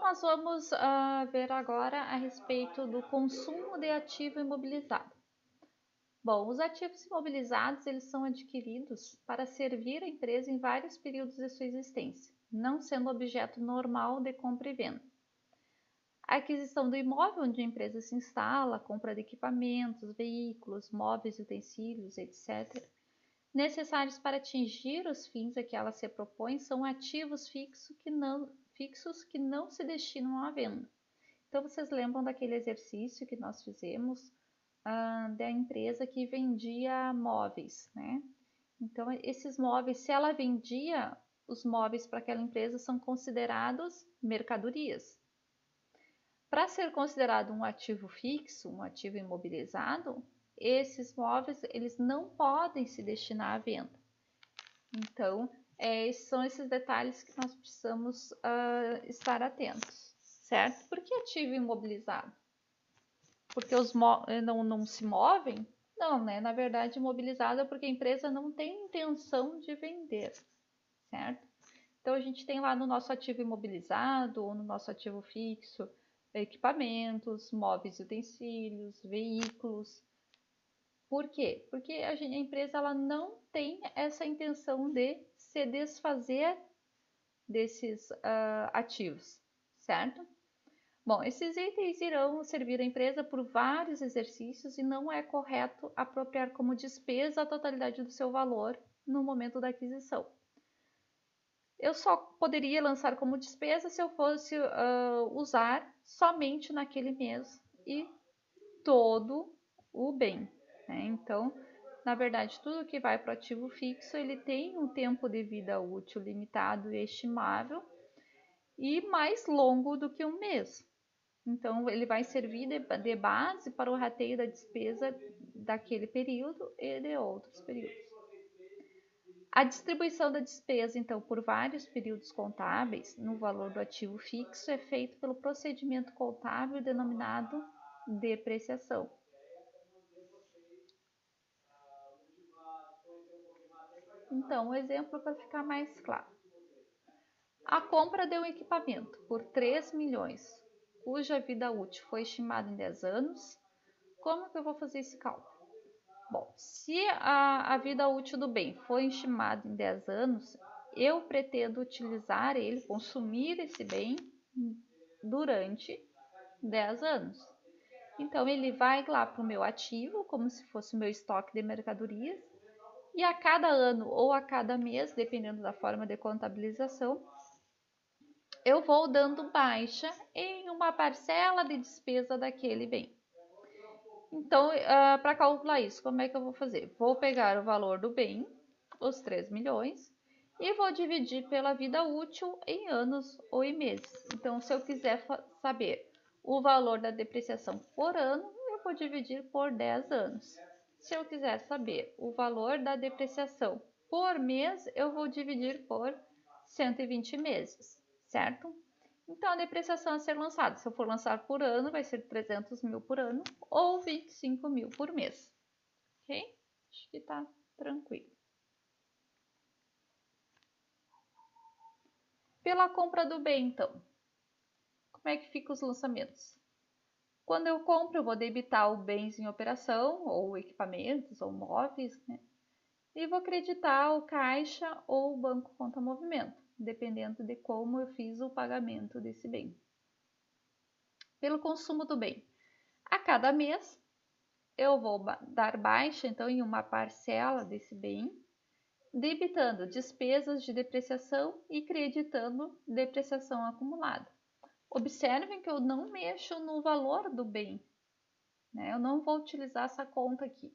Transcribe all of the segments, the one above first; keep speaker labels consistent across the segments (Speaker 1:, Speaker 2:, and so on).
Speaker 1: nós vamos ver agora a respeito do consumo de ativo imobilizado. Bom, os ativos imobilizados eles são adquiridos para servir a empresa em vários períodos de sua existência, não sendo objeto normal de compra e venda. A aquisição do imóvel onde a empresa se instala, a compra de equipamentos, veículos, móveis, utensílios, etc., necessários para atingir os fins a que ela se propõe, são ativos fixos que não se destinam à venda. Então, vocês lembram daquele exercício que nós fizemos da empresa que vendia móveis, né? Então, esses móveis, se ela vendia os móveis para aquela empresa, são considerados mercadorias. Para ser considerado um ativo fixo, um ativo imobilizado, esses móveis eles não podem se destinar à venda. Então, são esses detalhes que nós precisamos estar atentos, certo? Por que ativo imobilizado? Porque os não se movem? Não, né? Na verdade, imobilizado é porque a empresa não tem intenção de vender, certo? Então, a gente tem lá no nosso ativo imobilizado ou no nosso ativo fixo equipamentos, móveis e utensílios, veículos. Por quê? Porque a empresa ela não tem essa intenção de se desfazer desses ativos, certo? Bom, esses itens irão servir a empresa por vários exercícios e não é correto apropriar como despesa a totalidade do seu valor no momento da aquisição. Eu só poderia lançar como despesa se eu fosse usar somente naquele mês e todo o bem, né? Então, na verdade, tudo que vai para o ativo fixo, ele tem um tempo de vida útil limitado e estimável e mais longo do que um mês. Então, ele vai servir de base para o rateio da despesa daquele período e de outros períodos. A distribuição da despesa, então, por vários períodos contábeis no valor do ativo fixo é feito pelo procedimento contábil denominado depreciação. Então, um exemplo para ficar mais claro. A compra de um equipamento por 3 milhões, cuja vida útil foi estimada em 10 anos, como que eu vou fazer esse cálculo? Bom, se a vida útil do bem foi estimada em 10 anos, eu pretendo utilizar ele, consumir esse bem durante 10 anos. Então, ele vai lá para o meu ativo, como se fosse o meu estoque de mercadorias, e a cada ano ou a cada mês, dependendo da forma de contabilização, eu vou dando baixa em uma parcela de despesa daquele bem. Então, para calcular isso, como é que eu vou fazer? Vou pegar o valor do bem, os 3 milhões, e vou dividir pela vida útil em anos ou em meses. Então, se eu quiser saber o valor da depreciação por ano, eu vou dividir por 10 anos. Se eu quiser saber o valor da depreciação por mês, eu vou dividir por 120 meses, certo? Então, a depreciação a ser lançada, se eu for lançar por ano, vai ser 300 mil por ano ou 25 mil por mês. Ok? Acho que tá tranquilo. Pela compra do bem, então, como é que ficam os lançamentos? Quando eu compro, eu vou debitar o bens em operação, ou equipamentos, ou móveis, né? E vou creditar o caixa ou o banco conta movimento, dependendo de como eu fiz o pagamento desse bem. Pelo consumo do bem, a cada mês eu vou dar baixa, então, em uma parcela desse bem, debitando despesas de depreciação e creditando depreciação acumulada. Observem que eu não mexo no valor do bem, né? Eu não vou utilizar essa conta aqui.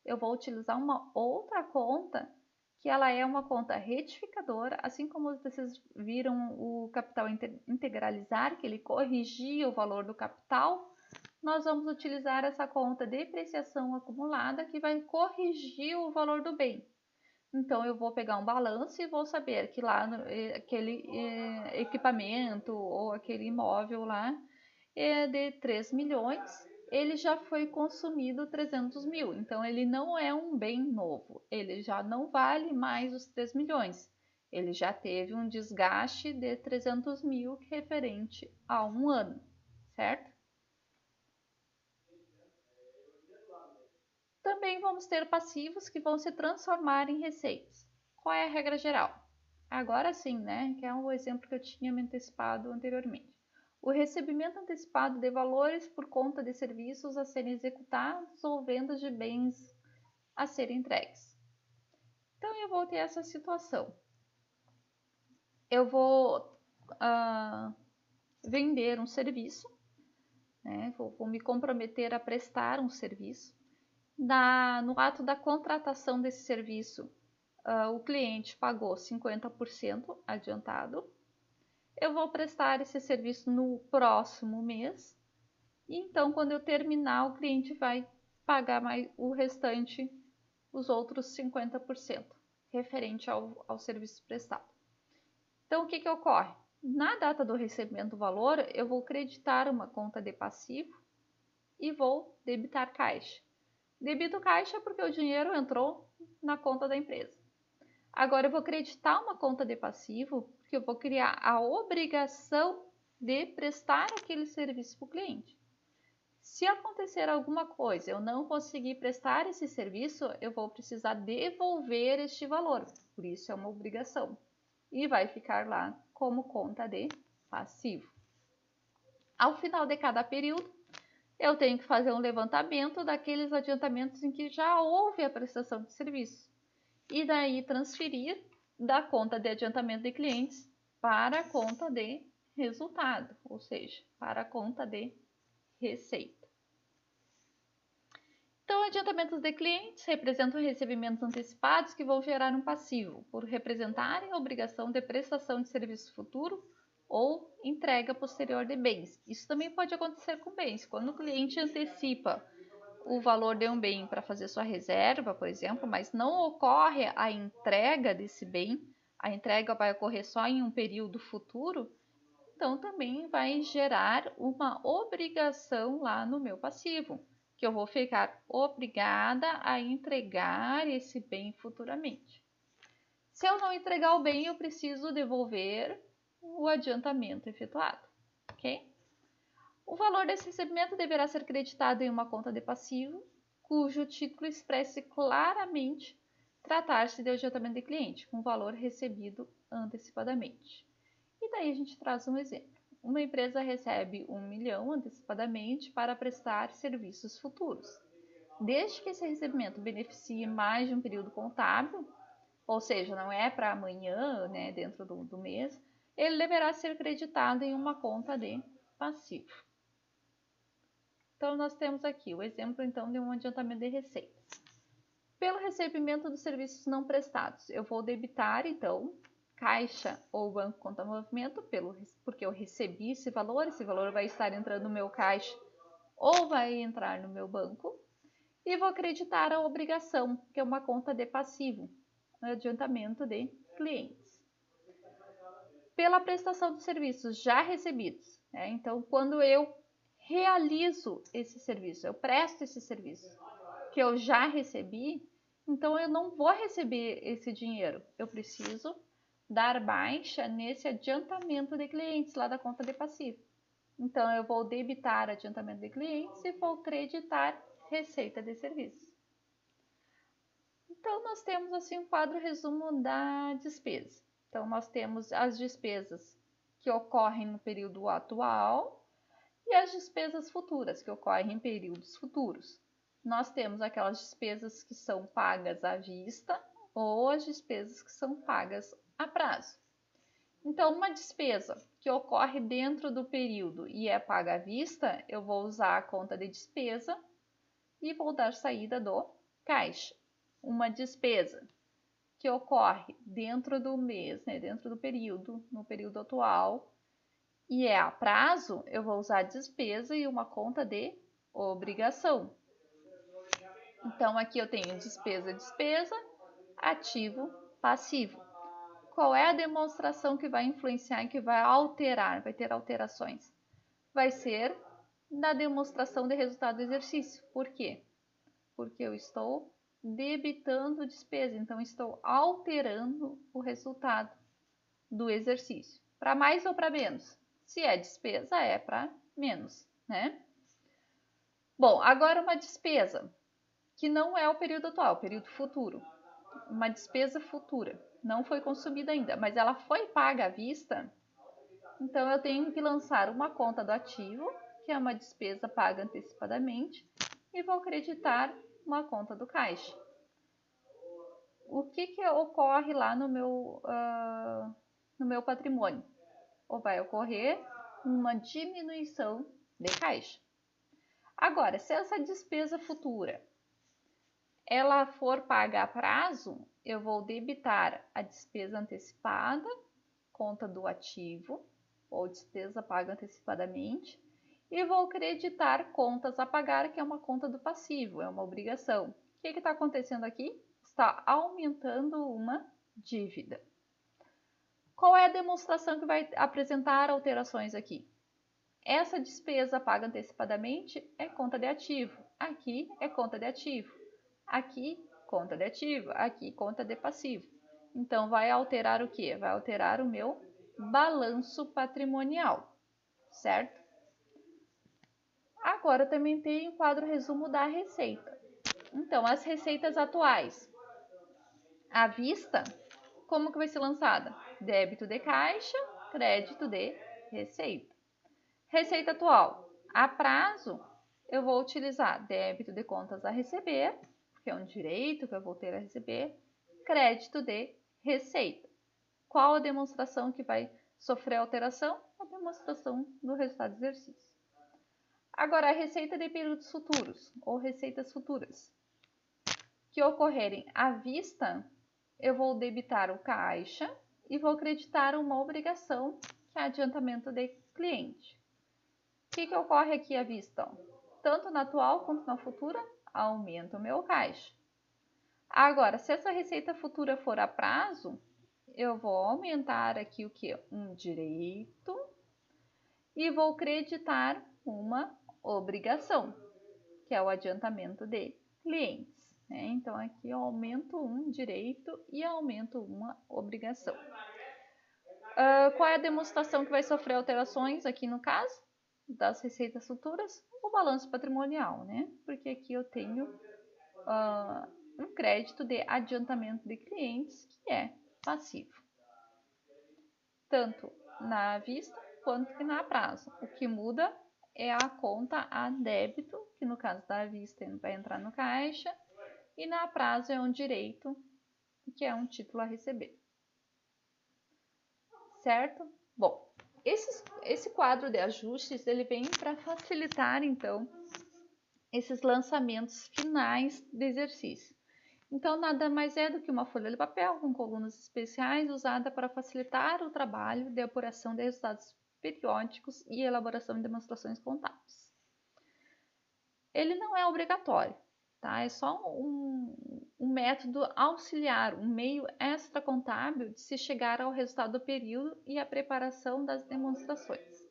Speaker 1: Eu vou utilizar uma outra conta, que ela é uma conta retificadora, assim como vocês viram o capital integralizar, que ele corrigia o valor do capital. Nós vamos utilizar essa conta depreciação acumulada, que vai corrigir o valor do bem. Então, eu vou pegar um balanço e vou saber que lá aquele equipamento ou aquele imóvel lá é de 3 milhões, ele já foi consumido 300 mil. Então, ele não é um bem novo, ele já não vale mais os 3 milhões. Ele já teve um desgaste de 300 mil referente a um ano, certo? Também vamos ter passivos que vão se transformar em receitas. Qual é a regra geral? Agora sim, né? Que é o exemplo que eu tinha me antecipado anteriormente. O recebimento antecipado de valores por conta de serviços a serem executados ou vendas de bens a serem entregues. Então, eu vou ter essa situação. Eu vou vender um serviço, né? Vou me comprometer a prestar um serviço. No ato da contratação desse serviço, o cliente pagou 50% adiantado. Eu vou prestar esse serviço no próximo mês. E então, quando eu terminar, o cliente vai pagar mais o restante, os outros 50%, referente ao serviço prestado. Então, o que ocorre? Na data do recebimento do valor, eu vou creditar uma conta de passivo e vou debitar caixa. Debito caixa porque o dinheiro entrou na conta da empresa. Agora eu vou creditar uma conta de passivo porque eu vou criar a obrigação de prestar aquele serviço para o cliente. Se acontecer alguma coisa, eu não conseguir prestar esse serviço, eu vou precisar devolver este valor. Por isso é uma obrigação. E vai ficar lá como conta de passivo. Ao final de cada período, eu tenho que fazer um levantamento daqueles adiantamentos em que já houve a prestação de serviço. E daí transferir da conta de adiantamento de clientes para a conta de resultado, ou seja, para a conta de receita. Então, adiantamentos de clientes representam recebimentos antecipados que vão gerar um passivo, por representarem a obrigação de prestação de serviço futuro ou entrega posterior de bens. Isso também pode acontecer com bens. Quando o cliente antecipa o valor de um bem para fazer sua reserva, por exemplo, mas não ocorre a entrega desse bem, a entrega vai ocorrer só em um período futuro, então também vai gerar uma obrigação lá no meu passivo, que eu vou ficar obrigada a entregar esse bem futuramente. Se eu não entregar o bem, eu preciso devolver o adiantamento efetuado, ok? O valor desse recebimento deverá ser creditado em uma conta de passivo, cujo título expresse claramente tratar-se de adiantamento de cliente, com valor recebido antecipadamente. E daí a gente traz um exemplo. Uma empresa recebe 1 milhão antecipadamente para prestar serviços futuros. Desde que esse recebimento beneficie mais de um período contábil, ou seja, não é para amanhã, né, dentro do mês, ele deverá ser creditado em uma conta de passivo. Então, nós temos aqui o exemplo então de um adiantamento de receitas. Pelo recebimento dos serviços não prestados, eu vou debitar então caixa ou banco conta movimento, porque eu recebi esse valor vai estar entrando no meu caixa ou vai entrar no meu banco, e vou acreditar a obrigação, que é uma conta de passivo, adiantamento de clientes. Pela prestação de serviços já recebidos, né? Então, quando eu realizo esse serviço, eu presto esse serviço que eu já recebi, então eu não vou receber esse dinheiro, eu preciso dar baixa nesse adiantamento de clientes lá da conta de passivo. Então, eu vou debitar adiantamento de clientes e vou creditar receita de serviço. Então, nós temos assim um quadro resumo da despesa. Então, nós temos as despesas que ocorrem no período atual e as despesas futuras, que ocorrem em períodos futuros. Nós temos aquelas despesas que são pagas à vista ou as despesas que são pagas a prazo. Então, uma despesa que ocorre dentro do período e é paga à vista, eu vou usar a conta de despesa e vou dar saída do caixa. Uma despesa que ocorre dentro do mês, né, dentro do período, no período atual, e é a prazo, eu vou usar a despesa e uma conta de obrigação. Então, aqui eu tenho despesa, ativo, passivo. Qual é a demonstração que vai influenciar e que vai alterar, vai ter alterações? Vai ser da demonstração de resultado do exercício. Por quê? Porque eu estou debitando despesa, então estou alterando o resultado do exercício. Para mais ou para menos? Se é despesa, é para menos, né? Bom, agora uma despesa que não é o período atual, o período futuro. Uma despesa futura. Não foi consumida ainda, mas ela foi paga à vista. Então, eu tenho que lançar uma conta do ativo, que é uma despesa paga antecipadamente, e vou creditar uma conta do caixa. O que ocorre lá no meu patrimônio? Ou vai ocorrer uma diminuição de caixa. Agora, se essa despesa futura ela for paga a prazo, eu vou debitar a despesa antecipada, conta do ativo, ou despesa paga antecipadamente, e vou creditar contas a pagar, que é uma conta do passivo, é uma obrigação. O que está acontecendo aqui? Está aumentando uma dívida. Qual é a demonstração que vai apresentar alterações aqui? Essa despesa paga antecipadamente é conta de ativo. Aqui é conta de ativo. Aqui, conta de ativo. Aqui, conta de passivo. Então, vai alterar o quê? Vai alterar o meu balanço patrimonial, certo? Agora, também tem o quadro resumo da receita. Então, as receitas atuais. À vista, como que vai ser lançada? Débito de caixa, crédito de receita. Receita atual. A prazo, eu vou utilizar débito de contas a receber, que é um direito que eu vou ter a receber, crédito de receita. Qual a demonstração que vai sofrer alteração? A demonstração do resultado do exercício. Agora, a receita de períodos futuros, ou receitas futuras, que ocorrerem à vista, eu vou debitar o caixa e vou creditar uma obrigação, que é adiantamento de cliente. O que ocorre aqui à vista? Tanto na atual quanto na futura, aumenta o meu caixa. Agora, se essa receita futura for a prazo, eu vou aumentar aqui o que? Um direito e vou creditar uma obrigação, que é o adiantamento de clientes. Né? Então, aqui eu aumento um direito e aumento uma obrigação. Qual é a demonstração que vai sofrer alterações aqui no caso das receitas futuras? O balanço patrimonial, né? Porque aqui eu tenho um crédito de adiantamento de clientes que é passivo, tanto na vista quanto que na prazo. O que muda é a conta a débito, que no caso da vista vai entrar no caixa, e na prazo é um direito, que é um título a receber. Certo? Bom, esse quadro de ajustes ele vem para facilitar, então, esses lançamentos finais de exercício. Então, nada mais é do que uma folha de papel com colunas especiais usada para facilitar o trabalho de apuração de resultados periódicos e elaboração de demonstrações contábeis. Ele não é obrigatório, tá? É só um método auxiliar, um meio extracontábil de se chegar ao resultado do período e a preparação das demonstrações.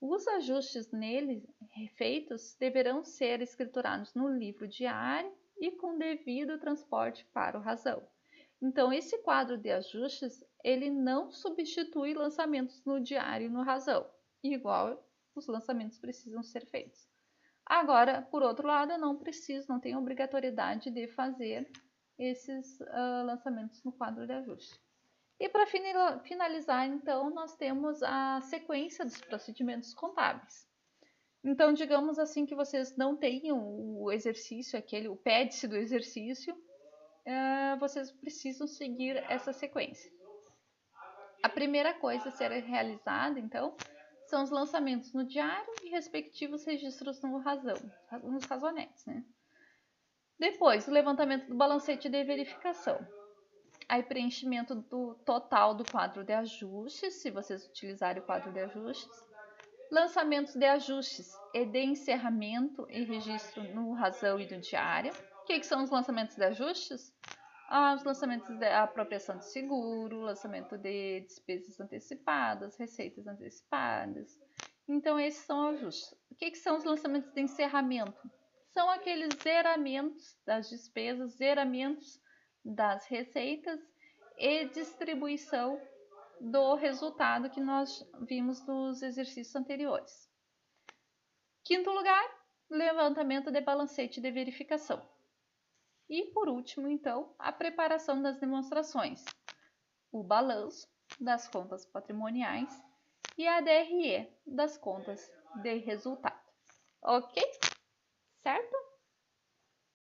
Speaker 1: Os ajustes nele feitos deverão ser escriturados no livro diário e com devido transporte para o razão. Então, esse quadro de ajustes, ele não substitui lançamentos no diário e no razão, igual os lançamentos precisam ser feitos. Agora, por outro lado, eu não tenho obrigatoriedade de fazer esses lançamentos no quadro de ajuste. E para finalizar, então, nós temos a sequência dos procedimentos contábeis. Então, digamos assim que vocês não tenham o exercício, o PEDC do exercício, vocês precisam seguir essa sequência. A primeira coisa a ser realizada, então, são os lançamentos no diário e respectivos registros nos razonetes, né? Depois, o levantamento do balancete de verificação. Aí, preenchimento do total do quadro de ajustes, se vocês utilizarem o quadro de ajustes. Lançamentos de ajustes e de encerramento e registro no razão e no diário. O que são os lançamentos de ajustes? Os lançamentos de apropriação de seguro, lançamento de despesas antecipadas, receitas antecipadas. Então, esses são ajustes. O que são os lançamentos de encerramento? São aqueles zeramentos das despesas, zeramentos das receitas e distribuição do resultado que nós vimos nos exercícios anteriores. Quinto lugar, levantamento de balancete de verificação. E por último, então, a preparação das demonstrações, o balanço das contas patrimoniais e a DRE das contas de resultado. Ok? Certo?